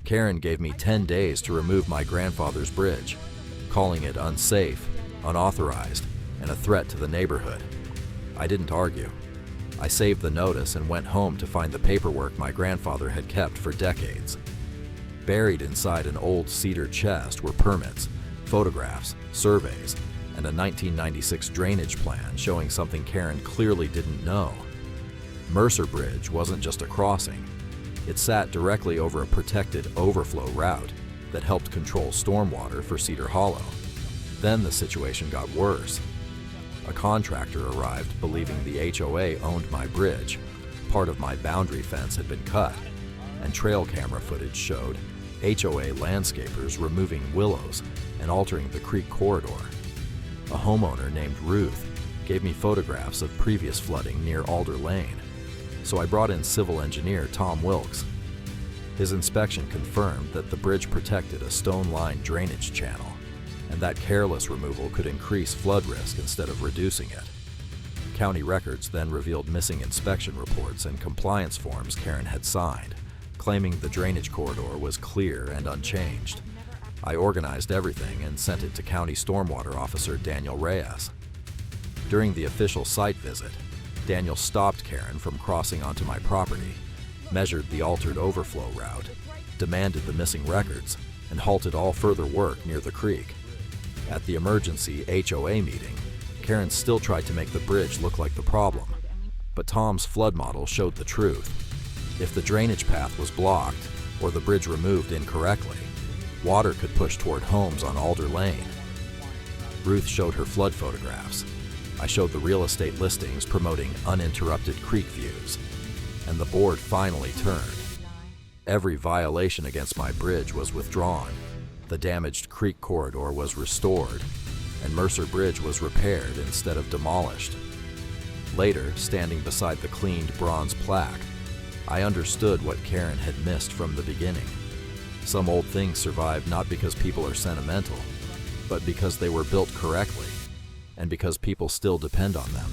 Karen gave me 10 days to remove my grandfather's bridge, calling it unsafe, unauthorized, and a threat to the neighborhood. I didn't argue. I saved the notice and went home to find the paperwork my grandfather had kept for decades. Buried inside an old cedar chest were permits, photographs, surveys, and a 1996 drainage plan showing something Karen clearly didn't know. Mercer Bridge wasn't just a crossing. It sat directly over a protected overflow route that helped control stormwater for Cedar Hollow. Then the situation got worse. A contractor arrived believing the HOA owned my bridge. Part of my boundary fence had been cut, and trail camera footage showed HOA landscapers removing willows and altering the creek corridor. A homeowner named Ruth gave me photographs of previous flooding near Alder Lane, so I brought in civil engineer Tom Wilkes. His inspection confirmed that the bridge protected a stone-lined drainage channel, and that careless removal could increase flood risk instead of reducing it. County records then revealed missing inspection reports and compliance forms Karen had signed, claiming the drainage corridor was clear and unchanged. I organized everything and sent it to County Stormwater Officer Daniel Reyes. During the official site visit, Daniel stopped Karen from crossing onto my property, measured the altered overflow route, demanded the missing records, and halted all further work near the creek. At the emergency HOA meeting, Karen still tried to make the bridge look like the problem, but Tom's flood model showed the truth. If the drainage path was blocked or the bridge removed incorrectly, water could push toward homes on Alder Lane. Ruth showed her flood photographs. I showed the real estate listings promoting uninterrupted creek views, and the board finally turned. Every violation against my bridge was withdrawn. The damaged creek corridor was restored, and Mercer Bridge was repaired instead of demolished. Later, standing beside the cleaned bronze plaque, I understood what Karen had missed from the beginning. Some old things survive not because people are sentimental, but because they were built correctly, and because people still depend on them.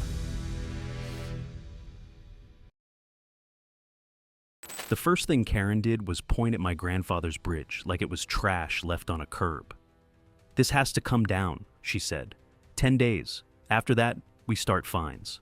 The first thing Karen did was point at my grandfather's bridge like it was trash left on a curb. "This has to come down," she said. 10 days. After that, we start fines."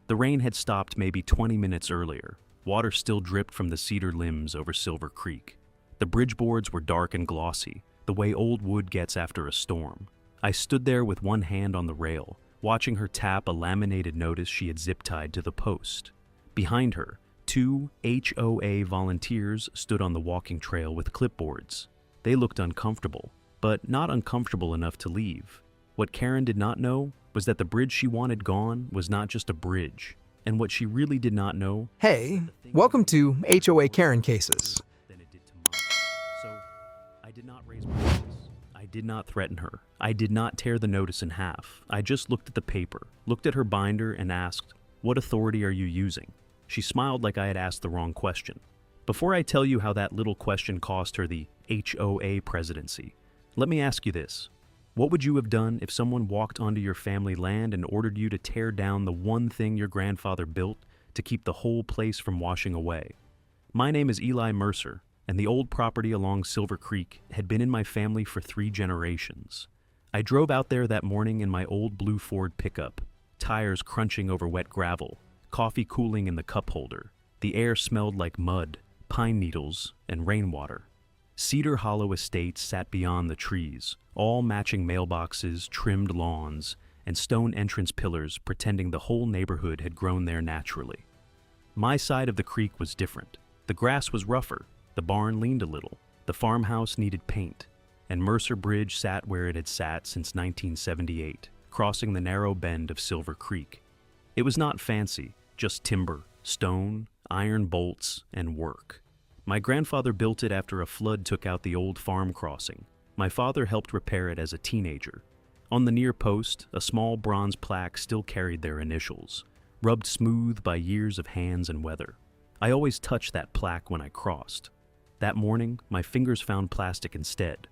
The rain had stopped maybe 20 minutes earlier. Water still dripped from the cedar limbs over Silver Creek. The bridge boards were dark and glossy, the way old wood gets after a storm. I stood there with one hand on the rail, watching her tap a laminated notice she had zip-tied to the post. Behind her, 2 HOA volunteers stood on the walking trail with clipboards. They looked uncomfortable, but not uncomfortable enough to leave. What Karen did not know was that the bridge she wanted gone was not just a bridge, and what she really did not know... Hey, welcome to HOA Karen cases. ...than it did to mine. So, I did not raise my voice. I did not threaten her. I did not tear the notice in half. I just looked at the paper, looked at her binder, and asked, "What authority are you using?" She smiled like I had asked the wrong question. Before I tell you how that little question cost her the HOA presidency, let me ask you this. What would you have done if someone walked onto your family land and ordered you to tear down the one thing your grandfather built to keep the whole place from washing away? My name is Eli Mercer, and the old property along Silver Creek had been in my family for 3 generations. I drove out there that morning in my old blue Ford pickup, tires crunching over wet gravel, coffee cooling in the cup holder. The air smelled like mud, pine needles, and rainwater. Cedar Hollow Estates sat beyond the trees, all matching mailboxes, trimmed lawns, and stone entrance pillars pretending the whole neighborhood had grown there naturally. My side of the creek was different. The grass was rougher, the barn leaned a little, the farmhouse needed paint, and Mercer Bridge sat where it had sat since 1978, crossing the narrow bend of Silver Creek. It was not fancy, just timber, stone, iron bolts, and work. My grandfather built it after a flood took out the old farm crossing. My father helped repair it as a teenager. On the near post, a small bronze plaque still carried their initials, rubbed smooth by years of hands and weather. I always touched that plaque when I crossed. That morning, my fingers found plastic instead.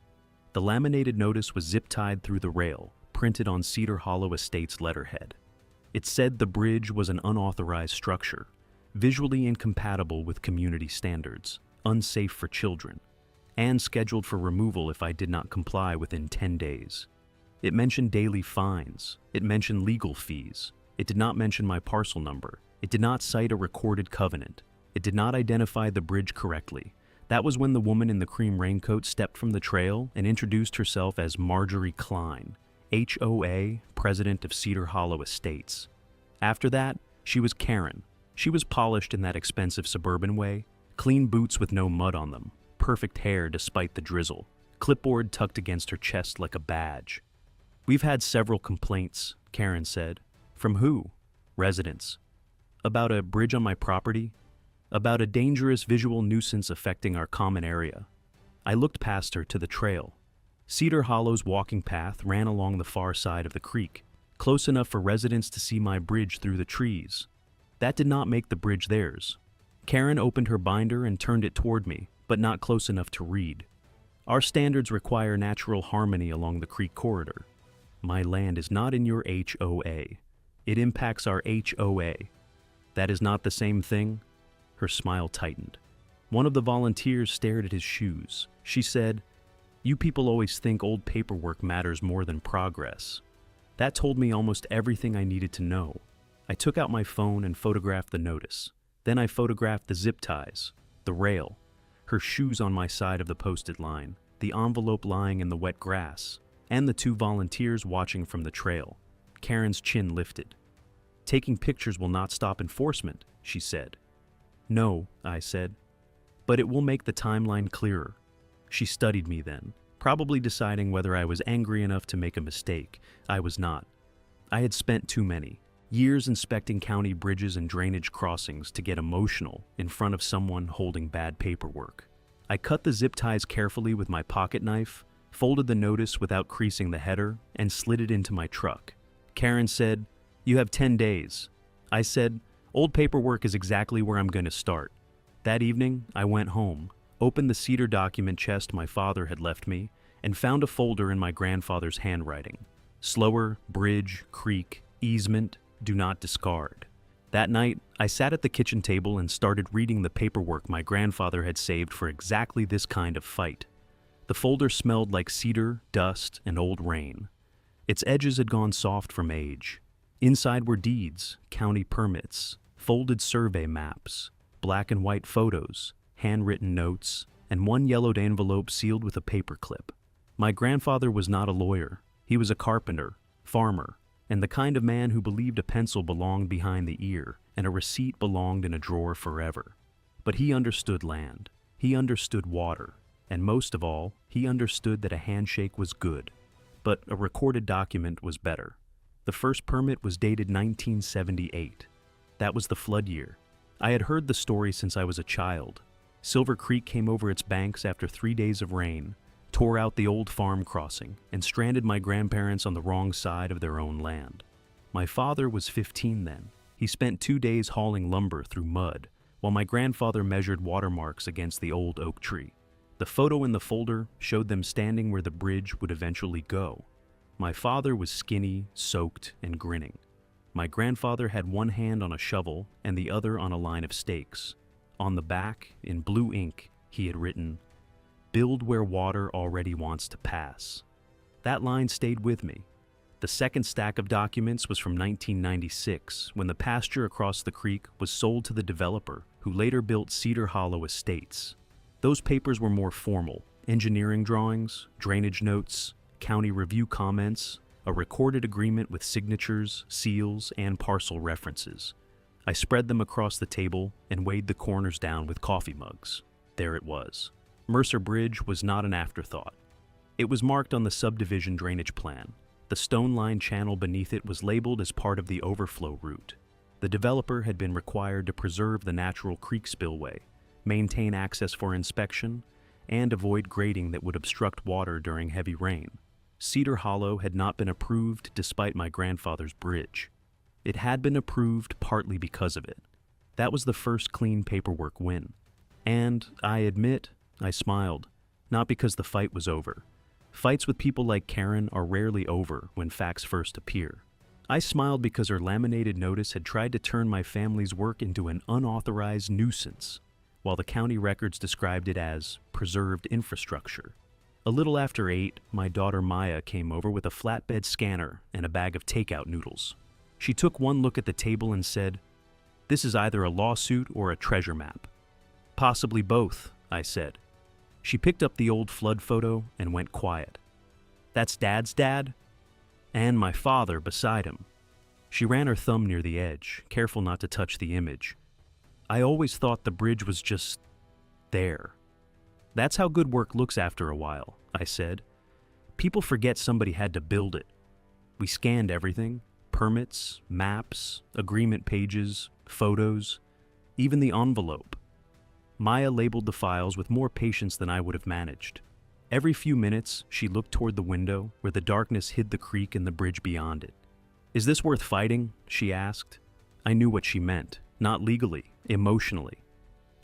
The laminated notice was zip-tied through the rail, printed on Cedar Hollow Estates letterhead. It said the bridge was an unauthorized structure, visually incompatible with community standards, unsafe for children, and scheduled for removal if I did not comply within 10 days. It mentioned daily fines. It mentioned legal fees. It did not mention my parcel number. It did not cite a recorded covenant. It did not identify the bridge correctly. That was when the woman in the cream raincoat stepped from the trail and introduced herself as Marjorie Klein, HOA, president of Cedar Hollow Estates. After that, she was Karen. She was polished in that expensive suburban way, clean boots with no mud on them, perfect hair despite the drizzle, clipboard tucked against her chest like a badge. "We've had several complaints," Karen said. "From who?" "Residents. About a bridge on my property. About a dangerous visual nuisance affecting our common area." I looked past her to the trail. Cedar Hollow's walking path ran along the far side of the creek, close enough for residents to see my bridge through the trees. That did not make the bridge theirs. Karen opened her binder and turned it toward me, but not close enough to read. "Our standards require natural harmony along the creek corridor. My land is not in your HOA. It impacts our HOA. That is not the same thing?" Her smile tightened. One of the volunteers stared at his shoes. She said, "You people always think old paperwork matters more than progress." That told me almost everything I needed to know. I took out my phone and photographed the notice. Then I photographed the zip ties, the rail, her shoes on my side of the posted line, the envelope lying in the wet grass, and the two volunteers watching from the trail. Karen's chin lifted. "Taking pictures will not stop enforcement," she said. "No," I said, "but it will make the timeline clearer." She studied me then, probably deciding whether I was angry enough to make a mistake. I was not. I had spent too many years inspecting county bridges and drainage crossings to get emotional in front of someone holding bad paperwork. I cut the zip ties carefully with my pocket knife, folded the notice without creasing the header, and slid it into my truck. Karen said, "You have 10 days. I said, "Old paperwork is exactly where I'm going to start." That evening, I went home, opened the cedar document chest my father had left me, and found a folder in my grandfather's handwriting. Slower, bridge, creek, easement, do not discard. That night, I sat at the kitchen table and started reading the paperwork my grandfather had saved for exactly this kind of fight. The folder smelled like cedar, dust, and old rain. Its edges had gone soft from age. Inside were deeds, county permits, folded survey maps, black and white photos, handwritten notes, and one yellowed envelope sealed with a paperclip. My grandfather was not a lawyer. He was a carpenter, farmer, and the kind of man who believed a pencil belonged behind the ear and a receipt belonged in a drawer forever. But he understood land. He understood water. And most of all, he understood that a handshake was good. But a recorded document was better. The first permit was dated 1978. That was the flood year. I had heard the story since I was a child. Silver Creek came over its banks after 3 days of rain, tore out the old farm crossing, and stranded my grandparents on the wrong side of their own land. My father was 15 then. He spent 2 days hauling lumber through mud, while my grandfather measured watermarks against the old oak tree. The photo in the folder showed them standing where the bridge would eventually go. My father was skinny, soaked, and grinning. My grandfather had one hand on a shovel and the other on a line of stakes. On the back, in blue ink, he had written, "Build where water already wants to pass." That line stayed with me. The second stack of documents was from 1996, when the pasture across the creek was sold to the developer who later built Cedar Hollow Estates. Those papers were more formal: engineering drawings, drainage notes, county review comments, a recorded agreement with signatures, seals, and parcel references. I spread them across the table and weighed the corners down with coffee mugs. There it was. Mercer Bridge was not an afterthought. It was marked on the subdivision drainage plan. The stone-lined channel beneath it was labeled as part of the overflow route. The developer had been required to preserve the natural creek spillway, maintain access for inspection, and avoid grading that would obstruct water during heavy rain. Cedar Hollow had not been approved despite my grandfather's bridge. It had been approved partly because of it. That was the first clean paperwork win. And, I admit, I smiled, not because the fight was over. Fights with people like Karen are rarely over when facts first appear. I smiled because her laminated notice had tried to turn my family's work into an unauthorized nuisance. while the county records described it as preserved infrastructure. A little after 8, my daughter Maya came over with a flatbed scanner and a bag of takeout noodles. She took one look at the table and said, "This is either a lawsuit or a treasure map." "Possibly both," I said. She picked up the old flood photo and went quiet. "That's Dad's dad?" "And my father beside him." She ran her thumb near the edge, careful not to touch the image. "I always thought the bridge was just there." "That's how good work looks after a while," I said. "People forget somebody had to build it." We scanned everything: permits, maps, agreement pages, photos, even the envelope. Maya labeled the files with more patience than I would have managed. Every few minutes, she looked toward the window where the darkness hid the creek and the bridge beyond it. "Is this worth fighting?" she asked. I knew what she meant, not legally, emotionally.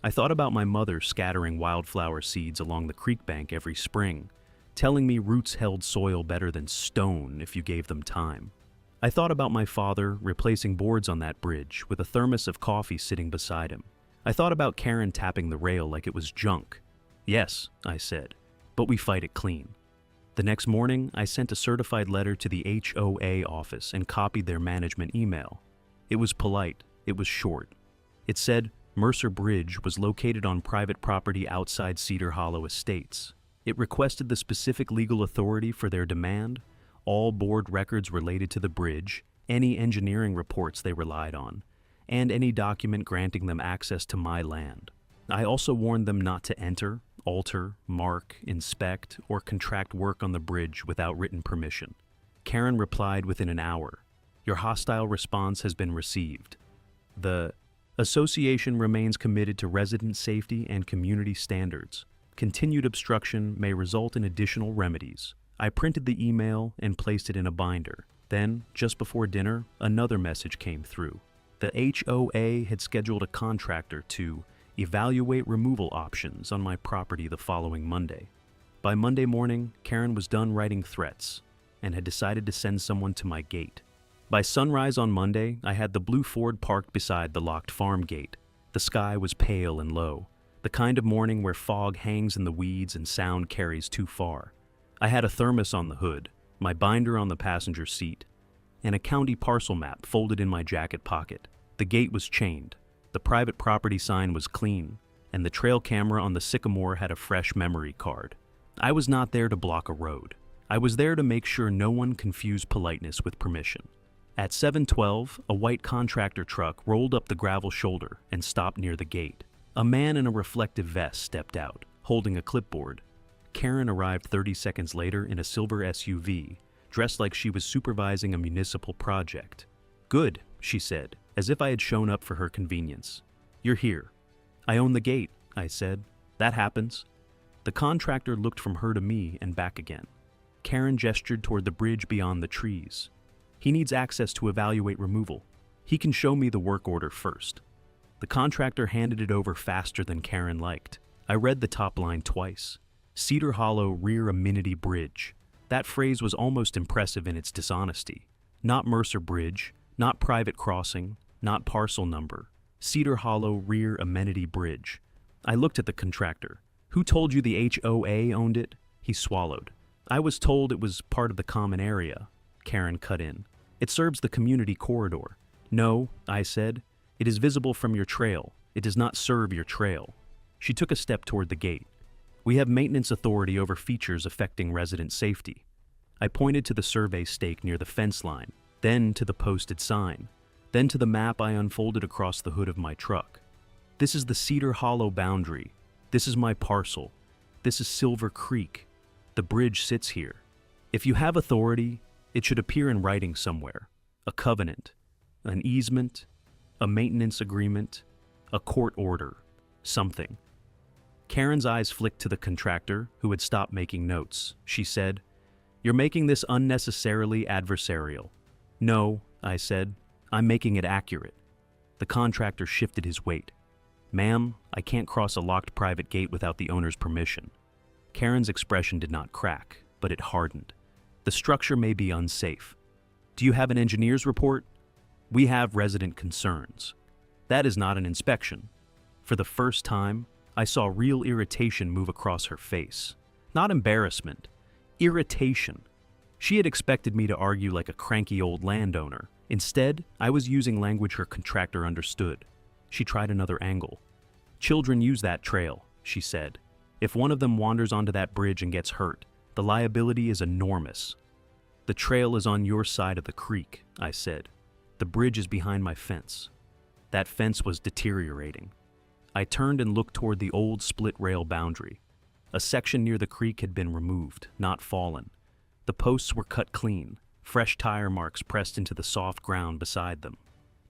I thought about my mother scattering wildflower seeds along the creek bank every spring, telling me roots held soil better than stone if you gave them time. I thought about my father replacing boards on that bridge with a thermos of coffee sitting beside him. I thought about Karen tapping the rail like it was junk. "Yes," I said, "but we fight it clean." The next morning, I sent a certified letter to the HOA office and copied their management email. It was polite, it was short. It said Mercer Bridge was located on private property outside Cedar Hollow Estates. It requested the specific legal authority for their demand, all board records related to the bridge, any engineering reports they relied on, and any document granting them access to my land. I also warned them not to enter, alter, mark, inspect, or contract work on the bridge without written permission. Karen replied within an hour, "Your hostile response has been received. The association remains committed to resident safety and community standards. Continued obstruction may result in additional remedies." I printed the email and placed it in a binder. Then, just before dinner, another message came through. The HOA had scheduled a contractor to evaluate removal options on my property the following Monday. By Monday morning, Karen was done writing threats and had decided to send someone to my gate. By sunrise on Monday, I had the blue Ford parked beside the locked farm gate. The sky was pale and low, the kind of morning where fog hangs in the weeds and sound carries too far. I had a thermos on the hood, my binder on the passenger seat, and a county parcel map folded in my jacket pocket. The gate was chained, the private property sign was clean, and the trail camera on the sycamore had a fresh memory card. I was not there to block a road. I was there to make sure no one confused politeness with permission. At 7:12, a white contractor truck rolled up the gravel shoulder and stopped near the gate. A man in a reflective vest stepped out, holding a clipboard. Karen arrived 30 seconds later in a silver SUV, dressed like she was supervising a municipal project. "Good," she said, as if I had shown up for her convenience. "You're here." "I own the gate," I said. "That happens." The contractor looked from her to me and back again. Karen gestured toward the bridge beyond the trees. "He needs access to evaluate removal. He can show me the work order first." The contractor handed it over faster than Karen liked. I read the top line twice. Cedar Hollow Rear Amenity Bridge. That phrase was almost impressive in its dishonesty. Not Mercer Bridge, not private crossing, not parcel number. Cedar Hollow Rear Amenity Bridge. I looked at the contractor. "Who told you the HOA owned it?" He swallowed. "I was told it was part of the common area." Karen cut in. "It serves the community corridor." "No," I said. "It is visible from your trail. It does not serve your trail." She took a step toward the gate. "We have maintenance authority over features affecting resident safety." I pointed to the survey stake near the fence line, then to the posted sign, then to the map I unfolded across the hood of my truck. "This is the Cedar Hollow boundary. This is my parcel. This is Silver Creek. The bridge sits here. If you have authority, it should appear in writing somewhere. A covenant, an easement, a maintenance agreement, a court order, something." Karen's eyes flicked to the contractor, who had stopped making notes. She said, "You're making this unnecessarily adversarial." "No," I said, "I'm making it accurate." The contractor shifted his weight. "Ma'am, I can't cross a locked private gate without the owner's permission." Karen's expression did not crack, but it hardened. "The structure may be unsafe. Do you have an engineer's report?" "We have resident concerns." "That is not an inspection." For the first time, I saw real irritation move across her face. Not embarrassment, irritation. She had expected me to argue like a cranky old landowner. Instead, I was using language her contractor understood. She tried another angle. "Children use that trail," she said. "If one of them wanders onto that bridge and gets hurt, the liability is enormous." "The trail is on your side of the creek," I said. "The bridge is behind my fence." That fence was deteriorating. I turned and looked toward the old split-rail boundary. A section near the creek had been removed, not fallen. The posts were cut clean, fresh tire marks pressed into the soft ground beside them.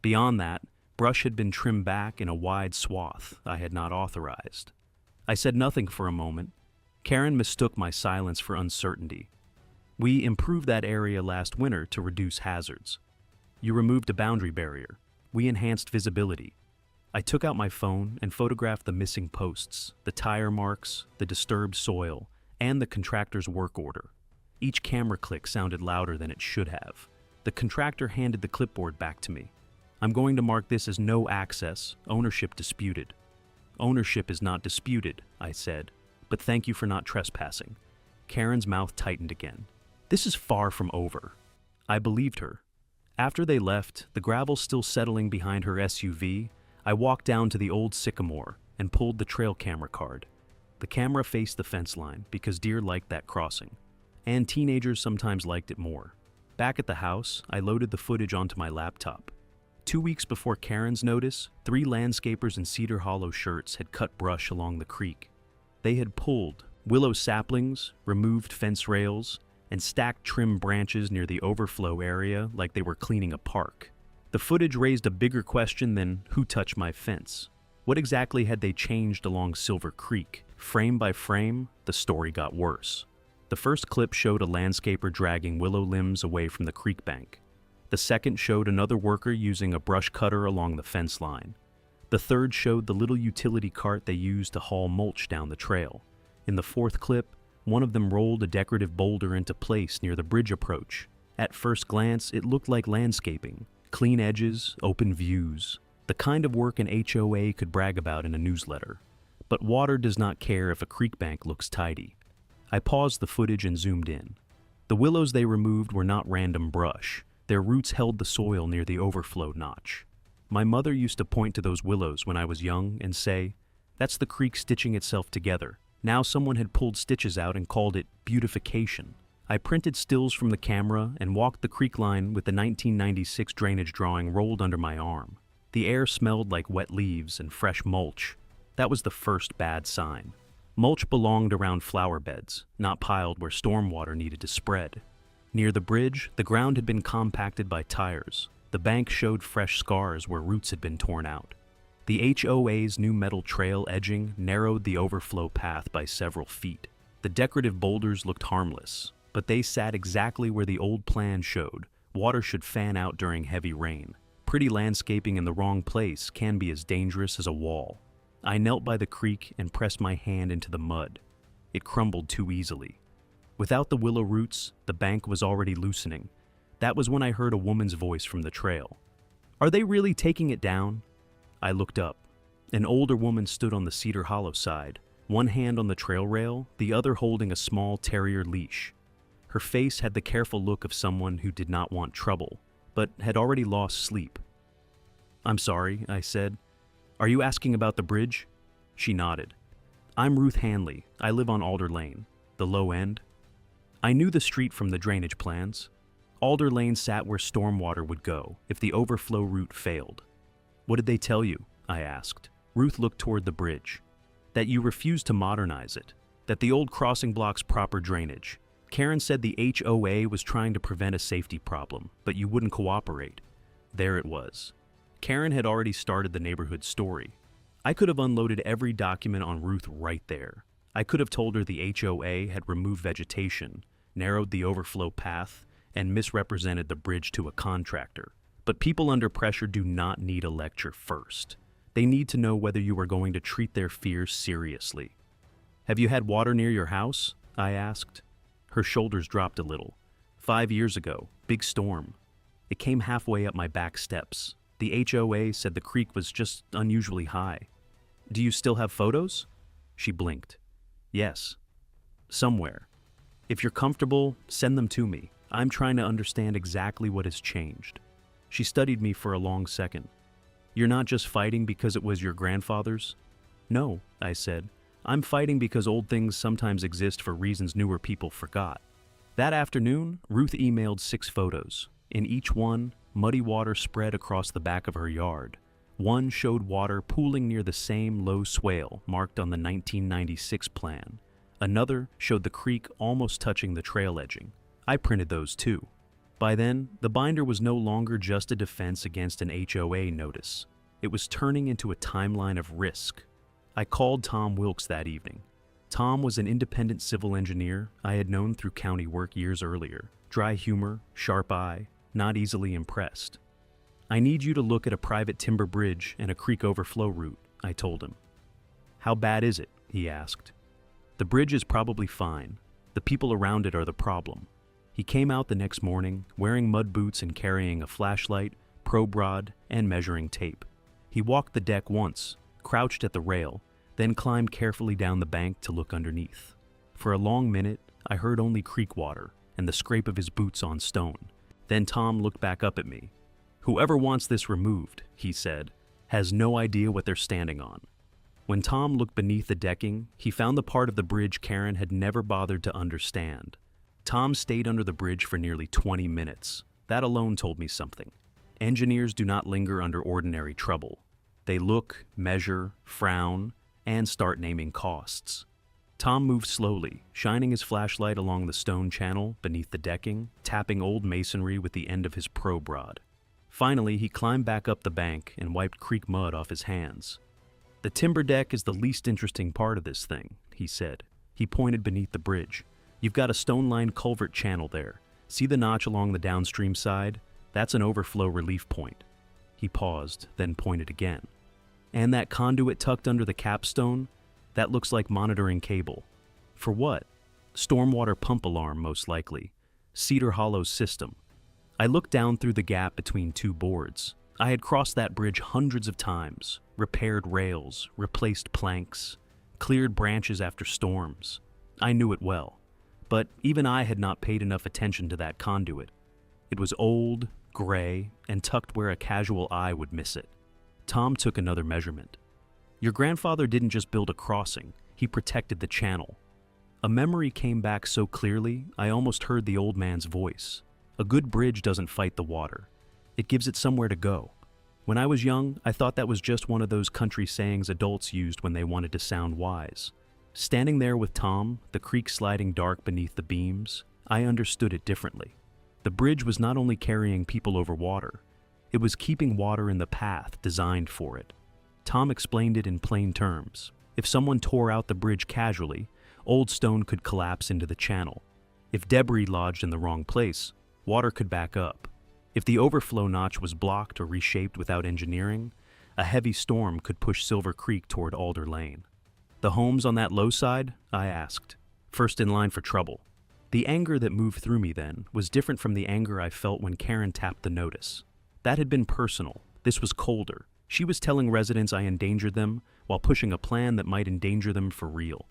Beyond that, brush had been trimmed back in a wide swath I had not authorized. I said nothing for a moment. Karen mistook my silence for uncertainty. "We improved that area last winter to reduce hazards. You removed a boundary barrier. We enhanced visibility." I took out my phone and photographed the missing posts, the tire marks, the disturbed soil, and the contractor's work order. Each camera click sounded louder than it should have. The contractor handed the clipboard back to me. "I'm going to mark this as no access, ownership disputed." "Ownership is not disputed," I said, "but thank you for not trespassing." Karen's mouth tightened again. "This is far from over." I believed her. After they left, the gravel still settling behind her SUV, I walked down to the old sycamore and pulled the trail camera card. The camera faced the fence line because deer liked that crossing, and teenagers sometimes liked it more. Back at the house, I loaded the footage onto my laptop. 2 weeks before Karen's notice, 3 landscapers in Cedar Hollow shirts had cut brush along the creek. They had pulled willow saplings, removed fence rails, and stacked trim branches near the overflow area like they were cleaning a park. The footage raised a bigger question than who touched my fence. What exactly had they changed along Silver Creek? Frame by frame, the story got worse. The first clip showed a landscaper dragging willow limbs away from the creek bank. The second showed another worker using a brush cutter along the fence line. The third showed the little utility cart they used to haul mulch down the trail. In the fourth clip, one of them rolled a decorative boulder into place near the bridge approach. At first glance, it looked like landscaping. Clean edges, open views. The kind of work an HOA could brag about in a newsletter. But water does not care if a creek bank looks tidy. I paused the footage and zoomed in. The willows they removed were not random brush. Their roots held the soil near the overflow notch. My mother used to point to those willows when I was young and say, "That's the creek stitching itself together." Now someone had pulled stitches out and called it beautification. I printed stills from the camera and walked the creek line with the 1996 drainage drawing rolled under my arm. The air smelled like wet leaves and fresh mulch. That was the first bad sign. Mulch belonged around flower beds, not piled where stormwater needed to spread. Near the bridge, the ground had been compacted by tires. The bank showed fresh scars where roots had been torn out. The HOA's new metal trail edging narrowed the overflow path by several feet. The decorative boulders looked harmless, but they sat exactly where the old plan showed. Water should fan out during heavy rain. Pretty landscaping in the wrong place can be as dangerous as a wall. I knelt by the creek and pressed my hand into the mud. It crumbled too easily. Without the willow roots, the bank was already loosening. That was when I heard a woman's voice from the trail. "Are they really taking it down?" I looked up. An older woman stood on the Cedar Hollow side, one hand on the trail rail, the other holding a small terrier leash. Her face had the careful look of someone who did not want trouble, but had already lost sleep. "I'm sorry," I said. "Are you asking about the bridge?" She nodded. "I'm Ruth Hanley. I live on Alder Lane, the low end." I knew the street from the drainage plans. Alder Lane sat where stormwater would go if the overflow route failed. "What did they tell you?" I asked. Ruth looked toward the bridge. "That you refused to modernize it. That the old crossing blocks proper drainage. Karen said the HOA was trying to prevent a safety problem, but you wouldn't cooperate." There it was. Karen had already started the neighborhood story. I could have unloaded every document on Ruth right there. I could have told her the HOA had removed vegetation, narrowed the overflow path, and misrepresented the bridge to a contractor. But people under pressure do not need a lecture first. They need to know whether you are going to treat their fears seriously. "Have you had water near your house?" I asked. Her shoulders dropped a little. 5 years ago, big storm. It came halfway up my back steps. The HOA said the creek was just unusually high. Do you still have photos? She blinked. Yes. Somewhere. If you're comfortable, send them to me. I'm trying to understand exactly what has changed. She studied me for a long second. You're not just fighting because it was your grandfather's? No, I said. I'm fighting because old things sometimes exist for reasons newer people forgot. That afternoon, Ruth emailed 6 photos. In each one, muddy water spread across the back of her yard. One showed water pooling near the same low swale marked on the 1996 plan. Another showed the creek almost touching the trail edging. I printed those too. By then, the binder was no longer just a defense against an HOA notice. It was turning into a timeline of risk. I called Tom Wilkes that evening. Tom was an independent civil engineer I had known through county work years earlier. Dry humor, sharp eye, not easily impressed. I need you to look at a private timber bridge and a creek overflow route, I told him. How bad is it? He asked. The bridge is probably fine. The people around it are the problem. He came out the next morning, wearing mud boots and carrying a flashlight, probe rod, and measuring tape. He walked the deck once, crouched at the rail, then climbed carefully down the bank to look underneath. For a long minute, I heard only creek water and the scrape of his boots on stone. Then Tom looked back up at me. Whoever wants this removed, he said, has no idea what they're standing on. When Tom looked beneath the decking, he found the part of the bridge Karen had never bothered to understand. Tom stayed under the bridge for nearly 20 minutes. That alone told me something. Engineers do not linger under ordinary trouble. They look, measure, frown, and start naming costs. Tom moved slowly, shining his flashlight along the stone channel beneath the decking, tapping old masonry with the end of his probe rod. Finally, he climbed back up the bank and wiped creek mud off his hands. The timber deck is the least interesting part of this thing, he said. He pointed beneath the bridge. You've got a stone-lined culvert channel there. See the notch along the downstream side? That's an overflow relief point. He paused, then pointed again. And that conduit tucked under the capstone? That looks like monitoring cable. For what? Stormwater pump alarm, most likely. Cedar Hollow's system. I looked down through the gap between 2 boards. I had crossed that bridge hundreds of times, repaired rails, replaced planks, cleared branches after storms. I knew it well. But even I had not paid enough attention to that conduit. It was old, gray, and tucked where a casual eye would miss it. Tom took another measurement. Your grandfather didn't just build a crossing, he protected the channel. A memory came back so clearly, I almost heard the old man's voice. A good bridge doesn't fight the water. It gives it somewhere to go. When I was young, I thought that was just one of those country sayings adults used when they wanted to sound wise. Standing there with Tom, the creek sliding dark beneath the beams, I understood it differently. The bridge was not only carrying people over water, it was keeping water in the path designed for it. Tom explained it in plain terms. If someone tore out the bridge casually, old stone could collapse into the channel. If debris lodged in the wrong place, water could back up. If the overflow notch was blocked or reshaped without engineering, a heavy storm could push Silver Creek toward Alder Lane. The homes on that low side? I asked. First in line for trouble. The anger that moved through me then was different from the anger I felt when Karen tapped the notice. That had been personal. This was colder. She was telling residents I endangered them while pushing a plan that might endanger them for real.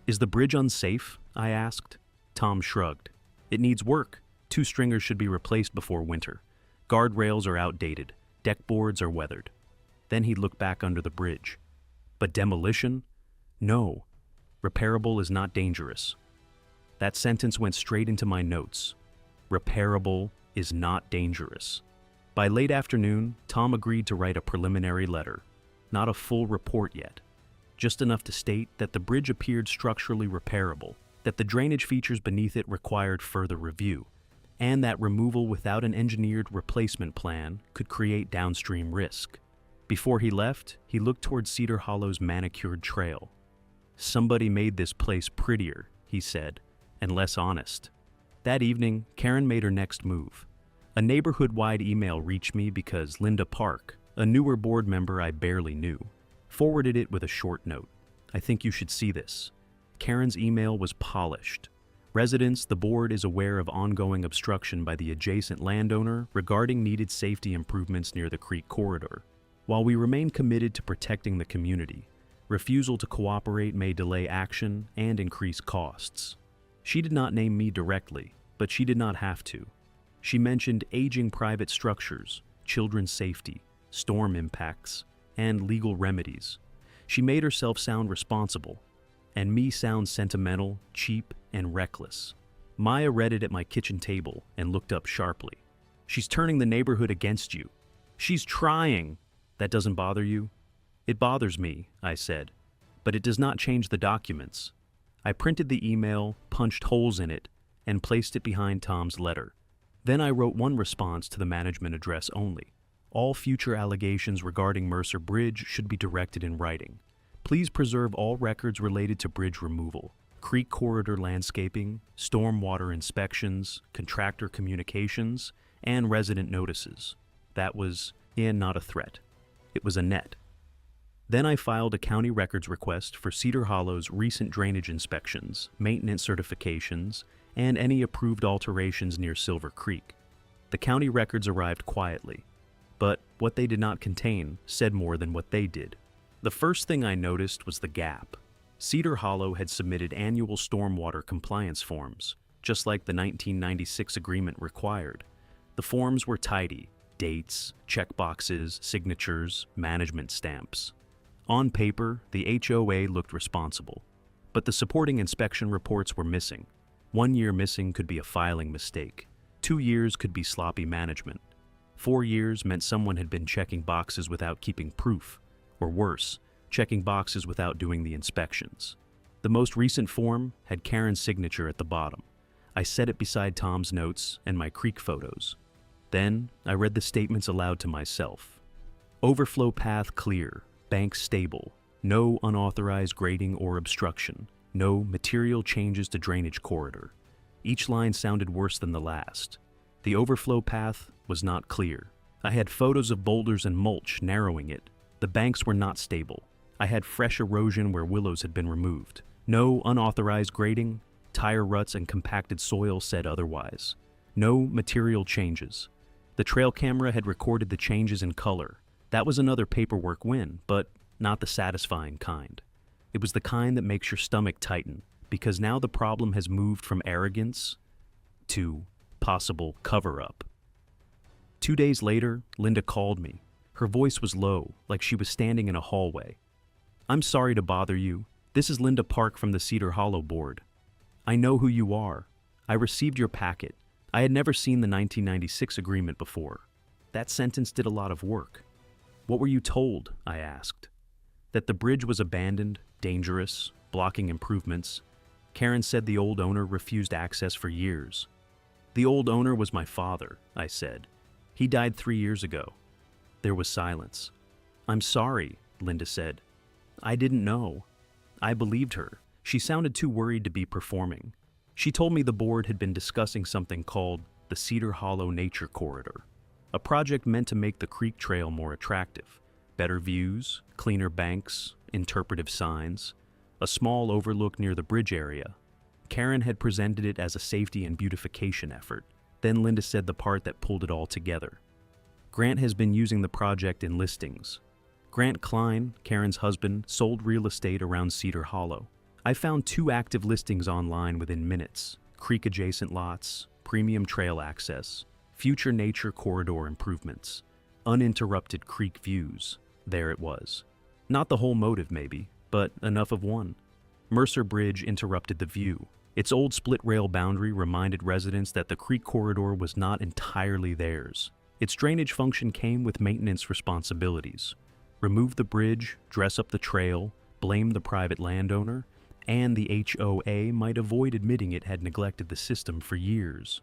Is the bridge unsafe? I asked. Tom shrugged. It needs work. 2 stringers should be replaced before winter. Guardrails are outdated. Deck boards are weathered. Then he looked back under the bridge. But demolition? No. Repairable is not dangerous. That sentence went straight into my notes. Repairable is not dangerous. By late afternoon, Tom agreed to write a preliminary letter. Not a full report yet. Just enough to state that the bridge appeared structurally repairable, that the drainage features beneath it required further review, and that removal without an engineered replacement plan could create downstream risk. Before he left, he looked toward Cedar Hollow's manicured trail. Somebody made this place prettier, he said, and less honest. That evening, Karen made her next move. A neighborhood-wide email reached me because Linda Park, a newer board member I barely knew, forwarded it with a short note. I think you should see this. Karen's email was polished. Residents, the board is aware of ongoing obstruction by the adjacent landowner regarding needed safety improvements near the creek corridor. While we remain committed to protecting the community, Refusal to cooperate may delay action and increase costs. She did not name me directly, but she did not have to. She mentioned aging private structures, children's safety, storm impacts, and legal remedies. She made herself sound responsible, and me sound sentimental, cheap, and reckless. Maya read it at my kitchen table and looked up sharply. She's turning the neighborhood against you. She's trying. That doesn't bother you? It bothers me, I said, but it does not change the documents. I printed the email, punched holes in it, and placed it behind Tom's letter. Then I wrote one response to the management address only. All future allegations regarding Mercer Bridge should be directed in writing. Please preserve all records related to bridge removal, creek corridor landscaping, stormwater inspections, contractor communications, and resident notices. That was not a threat. It was a net. Then I filed a county records request for Cedar Hollow's recent drainage inspections, maintenance certifications, and any approved alterations near Silver Creek. The county records arrived quietly, but what they did not contain said more than what they did. The first thing I noticed was the gap. Cedar Hollow had submitted annual stormwater compliance forms, just like the 1996 agreement required. The forms were tidy: dates, checkboxes, signatures, management stamps. On paper, the HOA looked responsible, but the supporting inspection reports were missing. 1 year missing could be a filing mistake. 2 years could be sloppy management. 4 years meant someone had been checking boxes without keeping proof, or worse, checking boxes without doing the inspections. The most recent form had Karen's signature at the bottom. I set it beside Tom's notes and my creek photos. Then I read the statements aloud to myself. Overflow path clear, bank stable, no unauthorized grading or obstruction, no material changes to drainage corridor. Each line sounded worse than the last. The overflow path was not clear. I had photos of boulders and mulch narrowing it. The banks were not stable. I had fresh erosion where willows had been removed. No unauthorized grading, tire ruts and compacted soil said otherwise. No material changes. The trail camera had recorded the changes in color. That was another paperwork win, but not the satisfying kind. It was the kind that makes your stomach tighten, because now the problem has moved from arrogance to possible cover-up. 2 days later, Linda called me. Her voice was low, like she was standing in a hallway. "I'm sorry to bother you. This is Linda Park from the Cedar Hollow Board. I know who you are. I received your packet. I had never seen the 1996 agreement before. That sentence did a lot of work." "What were you told?" I asked. "That the bridge was abandoned, dangerous, blocking improvements. Karen said the old owner refused access for years." "The old owner was my father," I said. "He died 3 years ago." There was silence. "I'm sorry," Linda said. "I didn't know." I believed her. She sounded too worried to be performing. She told me the board had been discussing something called the Cedar Hollow Nature Corridor, a project meant to make the creek trail more attractive. Better views, cleaner banks, interpretive signs, a small overlook near the bridge area. Karen had presented it as a safety and beautification effort. Then Linda said the part that pulled it all together. "Grant has been using the project in listings. Grant Klein, Karen's husband, sold real estate around Cedar Hollow. I found 2 active listings online within minutes: creek-adjacent lots, premium trail access, future nature corridor improvements, uninterrupted creek views." There it was. Not the whole motive, maybe, but enough of one. Mercer Bridge interrupted the view. Its old split-rail boundary reminded residents that the creek corridor was not entirely theirs. Its drainage function came with maintenance responsibilities. Remove the bridge, dress up the trail, blame the private landowner, and the HOA might avoid admitting it had neglected the system for years.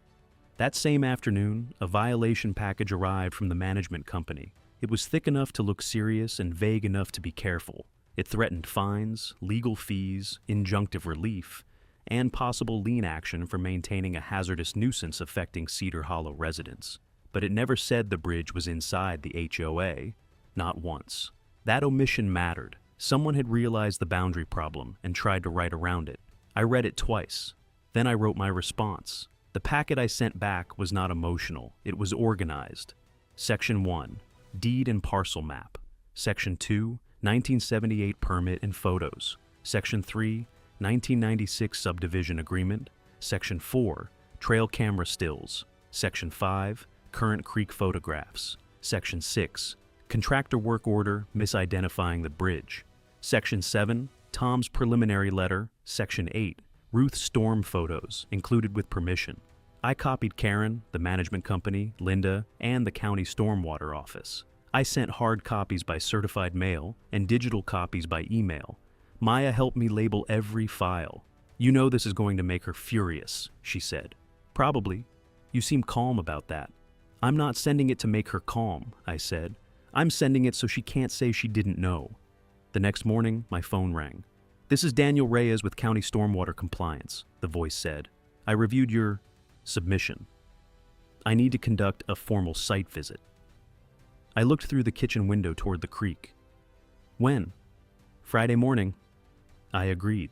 That same afternoon, a violation package arrived from the management company. It was thick enough to look serious and vague enough to be careful. It threatened fines, legal fees, injunctive relief, and possible lien action for maintaining a hazardous nuisance affecting Cedar Hollow residents. But it never said the bridge was inside the HOA, not once. That omission mattered. Someone had realized the boundary problem and tried to write around it. I read it twice. Then I wrote my response. The packet I sent back was not emotional. It was organized. Section 1, Deed and Parcel Map. Section 2, 1978 permit and photos. Section 3, 1996 subdivision agreement. Section 4, trail camera stills. Section 5, current creek photographs. Section 6, contractor work order misidentifying the bridge. Section 7, Tom's preliminary letter. Section 8, Ruth's storm photos, included with permission. I copied Karen, the management company, Linda, and the county stormwater office. I sent hard copies by certified mail and digital copies by email. Maya helped me label every file. You know this is going to make her furious, she said. Probably. You seem calm about that. I'm not sending it to make her calm, I said. I'm sending it so she can't say she didn't know. The next morning, my phone rang. This is Daniel Reyes with County Stormwater Compliance, the voice said. I reviewed your submission. I need to conduct a formal site visit. I looked through the kitchen window toward the creek. When? Friday morning. I agreed.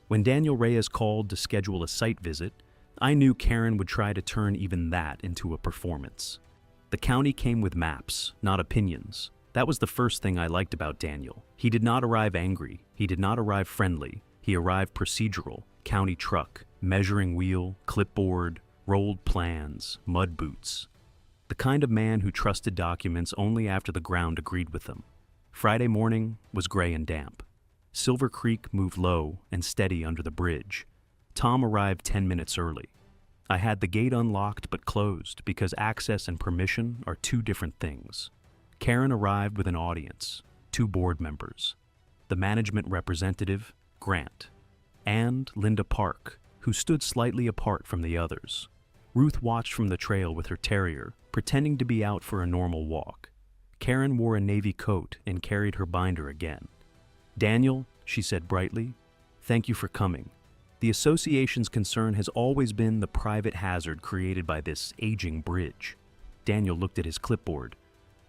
When Daniel Reyes called to schedule a site visit, I knew Karen would try to turn even that into a performance. The county came with maps, not opinions. That was the first thing I liked about Daniel. He did not arrive angry. He did not arrive friendly. He arrived procedural, county truck, measuring wheel, clipboard, rolled plans, mud boots. The kind of man who trusted documents only after the ground agreed with them. Friday morning was gray and damp. Silver Creek moved low and steady under the bridge. Tom arrived 10 minutes early. I had the gate unlocked but closed because access and permission are two different things. Karen arrived with an audience, 2 board members, the management representative, Grant, and Linda Park, who stood slightly apart from the others. Ruth watched from the trail with her terrier, pretending to be out for a normal walk. Karen wore a navy coat and carried her binder again. Daniel, she said brightly, thank you for coming. The association's concern has always been the private hazard created by this aging bridge. Daniel looked at his clipboard.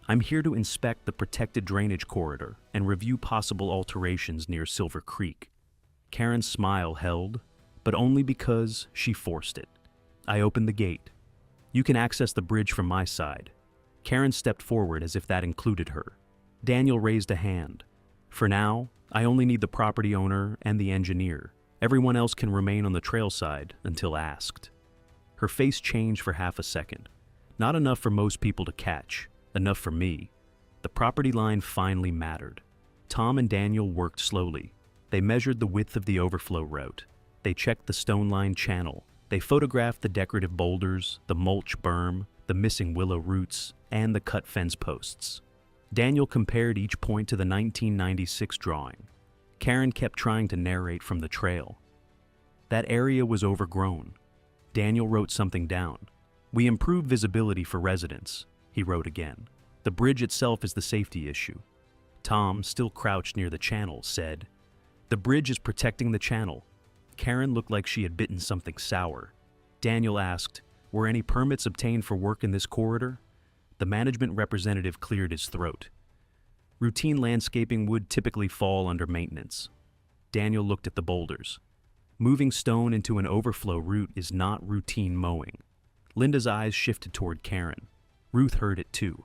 I'm here to inspect the protected drainage corridor and review possible alterations near Silver Creek. Karen's smile held, but only because she forced it. I opened the gate. You can access the bridge from my side. Karen stepped forward as if that included her. Daniel raised a hand. For now, I only need the property owner and the engineer. Everyone else can remain on the trail side until asked. Her face changed for half a second. Not enough for most people to catch. Enough for me. The property line finally mattered. Tom and Daniel worked slowly. They measured the width of the overflow route. They checked the stone-lined channel. They photographed the decorative boulders, the mulch berm, the missing willow roots, and the cut fence posts. Daniel compared each point to the 1996 drawing. Karen kept trying to narrate from the trail. That area was overgrown. Daniel wrote something down. We improved visibility for residents, he wrote again. The bridge itself is the safety issue. Tom, still crouched near the channel, said, the bridge is protecting the channel. Karen looked like she had bitten something sour. Daniel asked, were any permits obtained for work in this corridor? The management representative cleared his throat. Routine landscaping would typically fall under maintenance. Daniel looked at the boulders. Moving stone into an overflow route is not routine mowing. Linda's eyes shifted toward Karen. Ruth heard it too.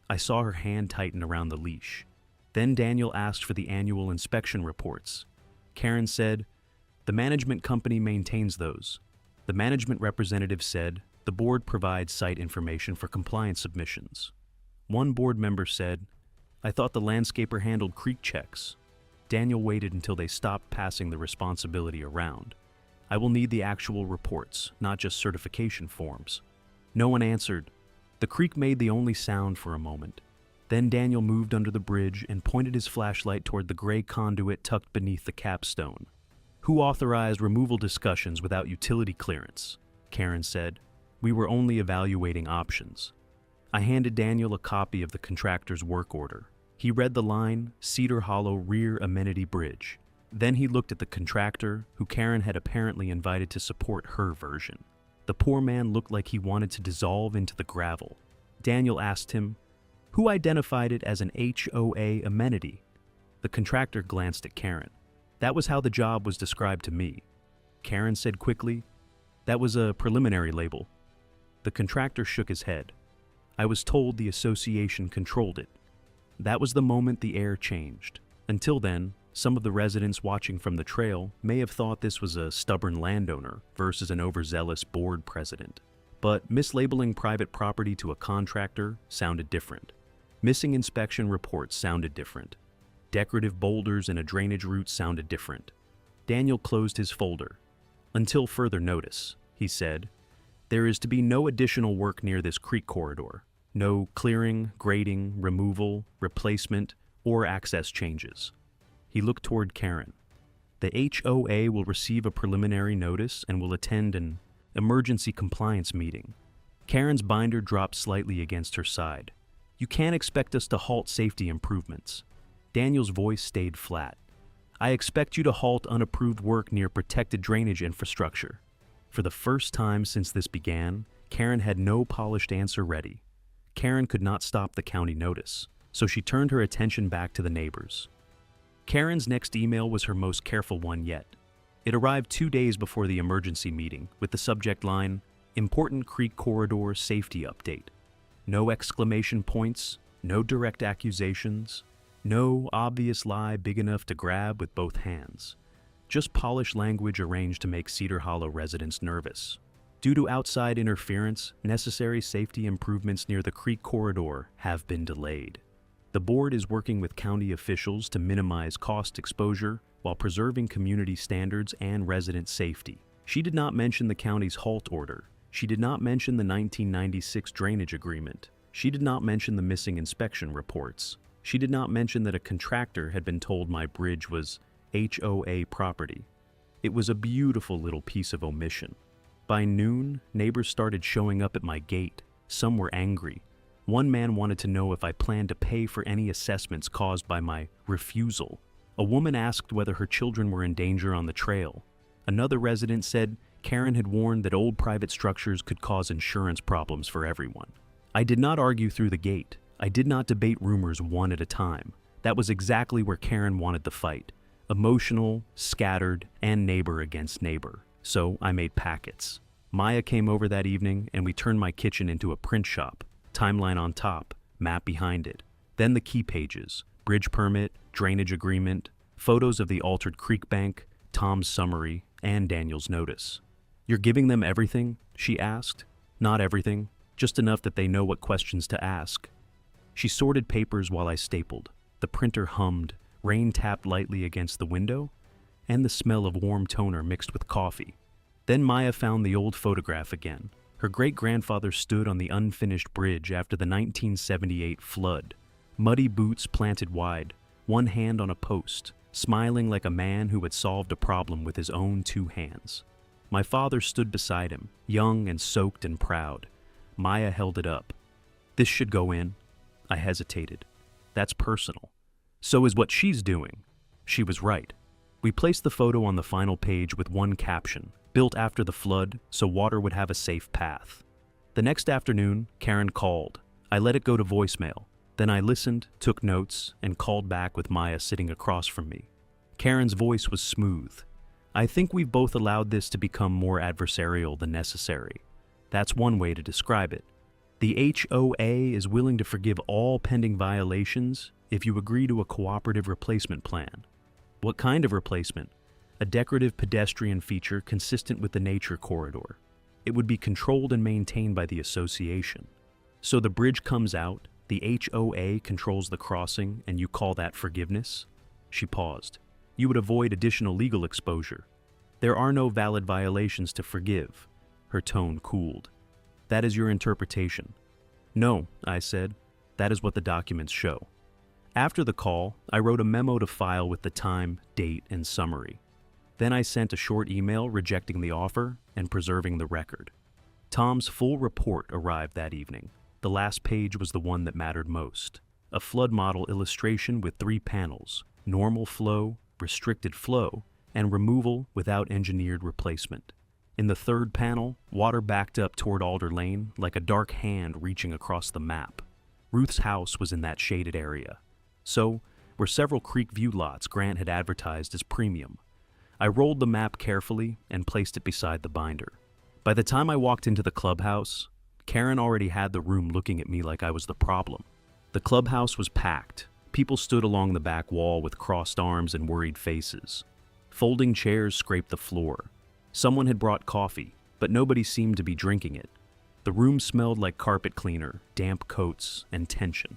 I saw her hand tighten around the leash. Then Daniel asked for the annual inspection reports. Karen said, the management company maintains those. The management representative said, the board provides site information for compliance submissions. One board member said, I thought the landscaper handled creek checks. Daniel waited until they stopped passing the responsibility around. I will need the actual reports, not just certification forms. No one answered. The creek made the only sound for a moment. Then Daniel moved under the bridge and pointed his flashlight toward the gray conduit tucked beneath the capstone. Who authorized removal discussions without utility clearance? Karen said. We were only evaluating options. I handed Daniel a copy of the contractor's work order. He read the line, Cedar Hollow Rear Amenity Bridge. Then he looked at the contractor, who Karen had apparently invited to support her version. The poor man looked like he wanted to dissolve into the gravel. Daniel asked him, who identified it as an HOA amenity? The contractor glanced at Karen. That was how the job was described to me. Karen said quickly, that was a preliminary label. The contractor shook his head. I was told the association controlled it. That was the moment the air changed. Until then, some of the residents watching from the trail may have thought this was a stubborn landowner versus an overzealous board president. But mislabeling private property to a contractor sounded different. Missing inspection reports sounded different. Decorative boulders in a drainage route sounded different. Daniel closed his folder. "Until further notice," he said, "there is to be no additional work near this creek corridor. No clearing, grading, removal, replacement, or access changes." He looked toward Karen. "The HOA will receive a preliminary notice and will attend an emergency compliance meeting." Karen's binder dropped slightly against her side. "You can't expect us to halt safety improvements." Daniel's voice stayed flat. "I expect you to halt unapproved work near protected drainage infrastructure." For the first time since this began, Karen had no polished answer ready. Karen could not stop the county notice, so she turned her attention back to the neighbors. Karen's next email was her most careful one yet. It arrived 2 days before the emergency meeting with the subject line, "Important Creek Corridor Safety Update." No exclamation points, no direct accusations, no obvious lie big enough to grab with both hands. Just polished language arranged to make Cedar Hollow residents nervous. Due to outside interference, necessary safety improvements near the creek corridor have been delayed. The board is working with county officials to minimize cost exposure while preserving community standards and resident safety. She did not mention the county's halt order. She did not mention the 1996 drainage agreement. She did not mention the missing inspection reports. She did not mention that a contractor had been told my bridge was HOA property. It was a beautiful little piece of omission. By noon, neighbors started showing up at my gate. Some were angry. One man wanted to know if I planned to pay for any assessments caused by my refusal. A woman asked whether her children were in danger on the trail. Another resident said Karen had warned that old private structures could cause insurance problems for everyone. I did not argue through the gate. I did not debate rumors one at a time. That was exactly where Karen wanted the fight. Emotional, scattered, and neighbor against neighbor. So I made packets. Maya came over that evening and we turned my kitchen into a print shop. Timeline on top, map behind it. Then the key pages, bridge permit, drainage agreement, photos of the altered creek bank, Tom's summary, and Daniel's notice. "You're giving them everything?" she asked. "Not everything, just enough that they know what questions to ask." She sorted papers while I stapled. The printer hummed, rain tapped lightly against the window, and the smell of warm toner mixed with coffee. Then Maya found the old photograph again. Her great-grandfather stood on the unfinished bridge after the 1978 flood. Muddy boots planted wide, one hand on a post, smiling like a man who had solved a problem with his own 2 hands. My father stood beside him, young and soaked and proud. Maya held it up. "This should go in." I hesitated. "That's personal." "So is what she's doing." She was right. We placed the photo on the final page with one caption, "Built after the flood, so water would have a safe path." The next afternoon, Karen called. I let it go to voicemail. Then I listened, took notes, and called back with Maya sitting across from me. Karen's voice was smooth. "I think we've both allowed this to become more adversarial than necessary. That's one way to describe it. The HOA is willing to forgive all pending violations if you agree to a cooperative replacement plan." "What kind of replacement?" "A decorative pedestrian feature consistent with the nature corridor. It would be controlled and maintained by the association." "So the bridge comes out, the HOA controls the crossing, and you call that forgiveness?" She paused. "You would avoid additional legal exposure. There are no valid violations to forgive." Her tone cooled. "That is your interpretation." "No," I said. "That is what the documents show." After the call, I wrote a memo to file with the time, date, and summary. Then I sent a short email rejecting the offer and preserving the record. Tom's full report arrived that evening. The last page was the one that mattered most. A flood model illustration with 3 panels, normal flow, restricted flow, and removal without engineered replacement. In the 3rd panel, water backed up toward Alder Lane like a dark hand reaching across the map. Ruth's house was in that shaded area. So, were several creek view lots Grant had advertised as premium. I rolled the map carefully and placed it beside the binder. By the time I walked into the clubhouse, Karen already had the room looking at me like I was the problem. The clubhouse was packed. People stood along the back wall with crossed arms and worried faces. Folding chairs scraped the floor. Someone had brought coffee, but nobody seemed to be drinking it. The room smelled like carpet cleaner, damp coats, and tension.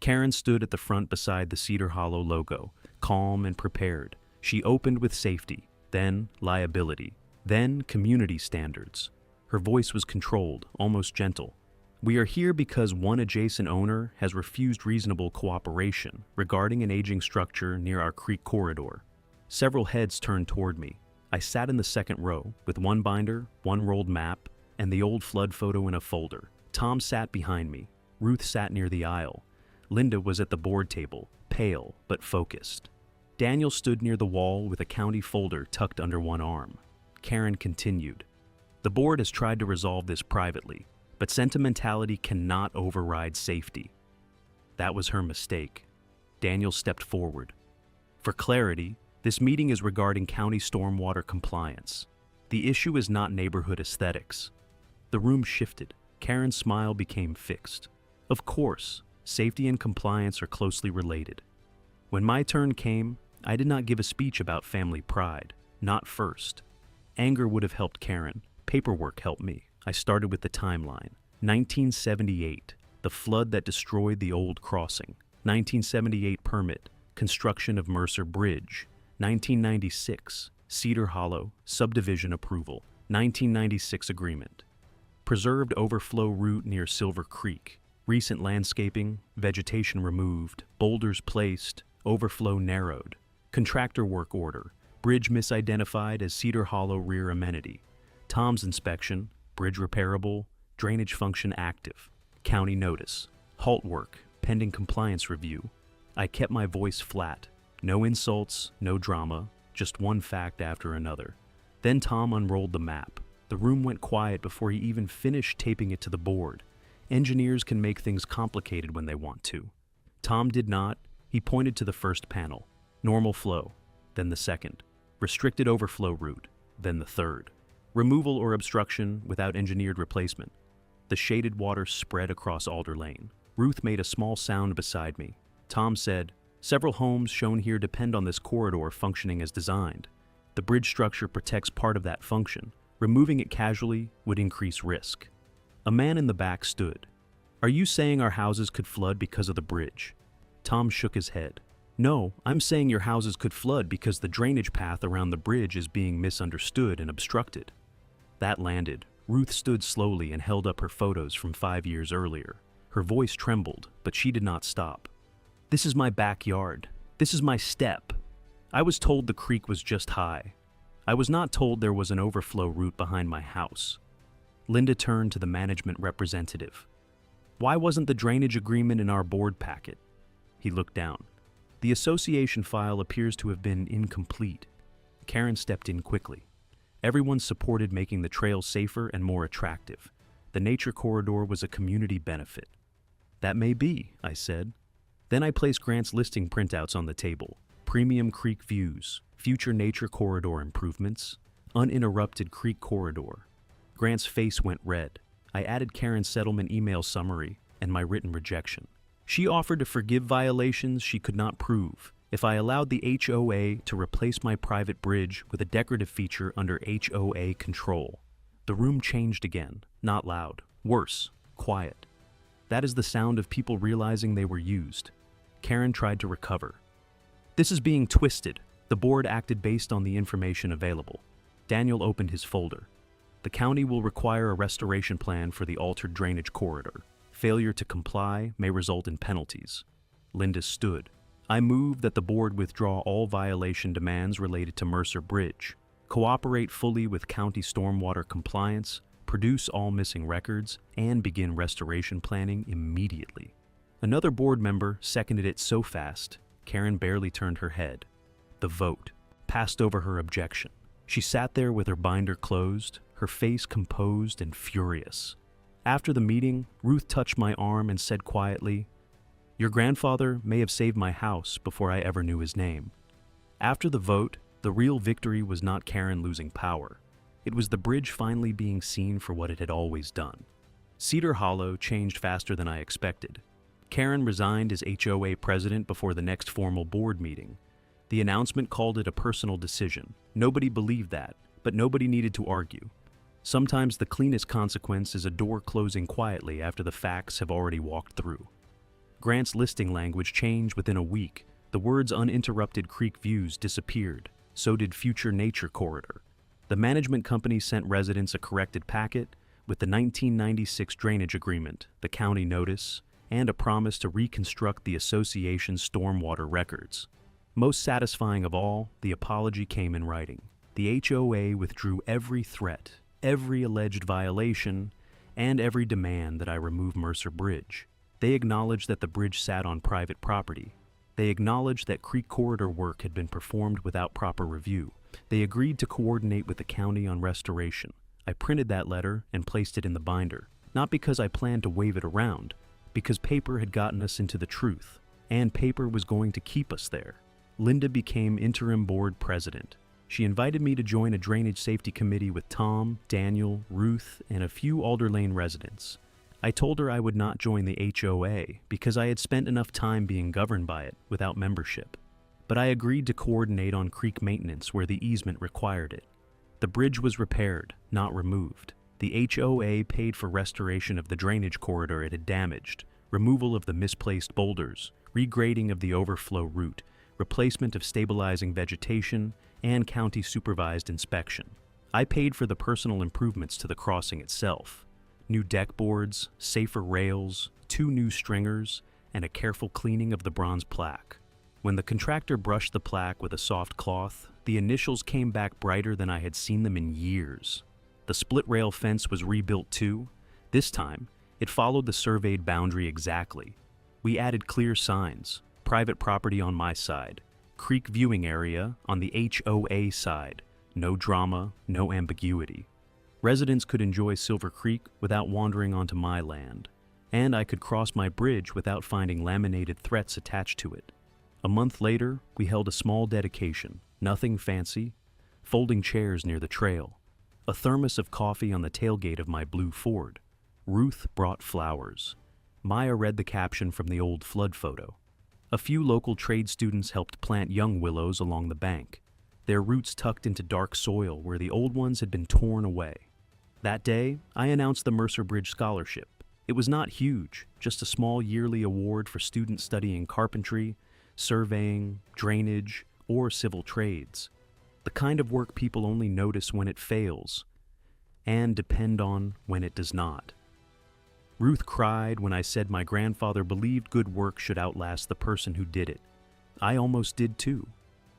Karen stood at the front beside the Cedar Hollow logo, calm and prepared. She opened with safety, then liability, then community standards. Her voice was controlled, almost gentle. We are here because one adjacent owner has refused reasonable cooperation regarding an aging structure near our creek corridor. Several heads turned toward me. I sat in the second row with one binder, one rolled map, and the old flood photo in a folder. Tom sat behind me. Ruth sat near the aisle. Linda was at the board table, pale but focused. Daniel stood near the wall with a county folder tucked under one arm. Karen continued. The board has tried to resolve this privately, but sentimentality cannot override safety. That was her mistake. Daniel stepped forward. For clarity, this meeting is regarding county stormwater compliance. The issue is not neighborhood aesthetics. The room shifted. Karen's smile became fixed. Of course, safety and compliance are closely related. When my turn came, I did not give a speech about family pride. Not first. Anger would have helped Karen. Paperwork helped me. I started with the timeline. 1978, the flood that destroyed the old crossing. 1978 permit, construction of Mercer Bridge. 1996, Cedar Hollow, subdivision approval. 1996 agreement. Preserved overflow route near Silver Creek. Recent landscaping, vegetation removed, boulders placed, overflow narrowed. Contractor work order, bridge misidentified as Cedar Hollow rear amenity. Tom's inspection, bridge repairable, drainage function active. County notice, halt work, pending compliance review. I kept my voice flat. No insults, no drama, just one fact after another. Then Tom unrolled the map. The room went quiet before he even finished taping it to the board. Engineers can make things complicated when they want to. Tom did not. He pointed to the first panel. Normal flow, then the second. Restricted overflow route, then the third. Removal or obstruction without engineered replacement. The shaded water spread across Alder Lane. Ruth made a small sound beside me. Tom said, "Several homes shown here depend on this corridor functioning as designed. The bridge structure protects part of that function. Removing it casually would increase risk." A man in the back stood. "Are you saying our houses could flood because of the bridge?" Tom shook his head. "No, I'm saying your houses could flood because the drainage path around the bridge is being misunderstood and obstructed." That landed. Ruth stood slowly and held up her photos from 5 years earlier. Her voice trembled, but she did not stop. "This is my backyard. This is my step. I was told the creek was just high. I was not told there was an overflow route behind my house." Linda turned to the management representative. "Why wasn't the drainage agreement in our board packet?" He looked down. "The association file appears to have been incomplete." Karen stepped in quickly. Everyone supported making the trail safer and more attractive. The nature corridor was a community benefit. "That may be," I said. Then I placed Grant's listing printouts on the table. Premium creek views, future nature corridor improvements, uninterrupted creek corridor. Grant's face went red. I added Karen's settlement email summary and my written rejection. She offered to forgive violations she could not prove if I allowed the HOA to replace my private bridge with a decorative feature under HOA control. The room changed again, not loud, worse, quiet. That is the sound of people realizing they were used. Karen tried to recover. "This is being twisted. The board acted based on the information available." Daniel opened his folder. "The county will require a restoration plan for the altered drainage corridor. Failure to comply may result in penalties." Linda stood. "I move that the board withdraw all violation demands related to Mercer Bridge, cooperate fully with county stormwater compliance, produce all missing records, and begin restoration planning immediately." Another board member seconded it so fast, Karen barely turned her head. The vote passed over her objection. She sat there with her binder closed, her face composed and furious. After the meeting, Ruth touched my arm and said quietly, "Your grandfather may have saved my house before I ever knew his name." After the vote, the real victory was not Karen losing power. It was the bridge finally being seen for what it had always done. Cedar Hollow changed faster than I expected. Karen resigned as HOA president before the next formal board meeting. The announcement called it a personal decision. Nobody believed that, but nobody needed to argue. Sometimes the cleanest consequence is a door closing quietly after the facts have already walked through. Grant's listing language changed within a week. The words uninterrupted creek views disappeared. So did future nature corridor. The management company sent residents a corrected packet with the 1996 drainage agreement, the county notice, and a promise to reconstruct the association's stormwater records. Most satisfying of all, the apology came in writing. The HOA withdrew every threat, every alleged violation, and every demand that I remove Mercer Bridge. They acknowledged that the bridge sat on private property. They acknowledged that creek corridor work had been performed without proper review. They agreed to coordinate with the county on restoration. I printed that letter and placed it in the binder, not because I planned to wave it around, because paper had gotten us into the truth, and paper was going to keep us there. Linda became interim board president. She invited me to join a drainage safety committee with Tom, Daniel, Ruth, and a few Alder Lane residents. I told her I would not join the HOA because I had spent enough time being governed by it without membership. But I agreed to coordinate on creek maintenance where the easement required it. The bridge was repaired, not removed. The HOA paid for restoration of the drainage corridor it had damaged, removal of the misplaced boulders, regrading of the overflow route, replacement of stabilizing vegetation, and county-supervised inspection. I paid for the personal improvements to the crossing itself. New deck boards, safer rails, 2 new stringers, and a careful cleaning of the bronze plaque. When the contractor brushed the plaque with a soft cloth, the initials came back brighter than I had seen them in years. The split rail fence was rebuilt too. This time, it followed the surveyed boundary exactly. We added clear signs, private property on my side, creek viewing area on the HOA side, no drama, no ambiguity. Residents could enjoy Silver Creek without wandering onto my land, and I could cross my bridge without finding laminated threats attached to it. A month later, we held a small dedication, nothing fancy, folding chairs near the trail, a thermos of coffee on the tailgate of my blue Ford. Ruth brought flowers. Maya read the caption from the old flood photo. A few local trade students helped plant young willows along the bank, their roots tucked into dark soil where the old ones had been torn away. That day, I announced the Mercer Bridge Scholarship. It was not huge, just a small yearly award for students studying carpentry, surveying, drainage, or civil trades. The kind of work people only notice when it fails, and depend on when it does not. Ruth cried when I said my grandfather believed good work should outlast the person who did it. I almost did too,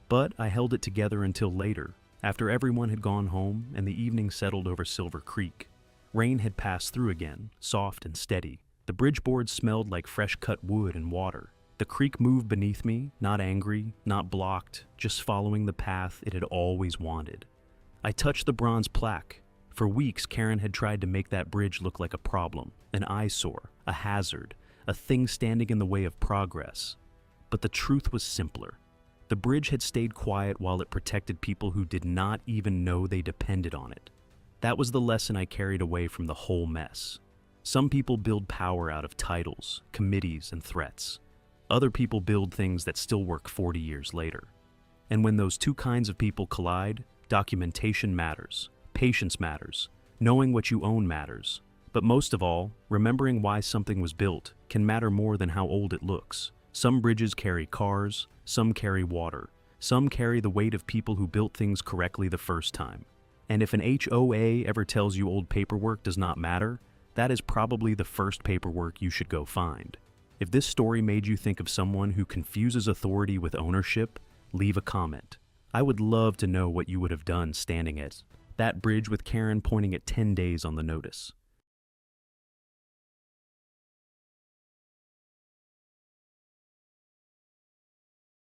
but I held it together until later, after everyone had gone home and the evening settled over Silver Creek. Rain had passed through again, soft and steady. The bridge boards smelled like fresh-cut wood and water. The creek moved beneath me, not angry, not blocked, just following the path it had always wanted. I touched the bronze plaque. For weeks, Karen had tried to make that bridge look like a problem, an eyesore, a hazard, a thing standing in the way of progress. But the truth was simpler. The bridge had stayed quiet while it protected people who did not even know they depended on it. That was the lesson I carried away from the whole mess. Some people build power out of titles, committees, and threats. Other people build things that still work 40 years later. And when those two kinds of people collide, documentation matters, patience matters, knowing what you own matters. But most of all, remembering why something was built can matter more than how old it looks. Some bridges carry cars, some carry water, some carry the weight of people who built things correctly the first time. And if an HOA ever tells you old paperwork does not matter, that is probably the first paperwork you should go find. If this story made you think of someone who confuses authority with ownership, leave a comment. I would love to know what you would have done standing at that bridge with Karen pointing at 10 days on the notice.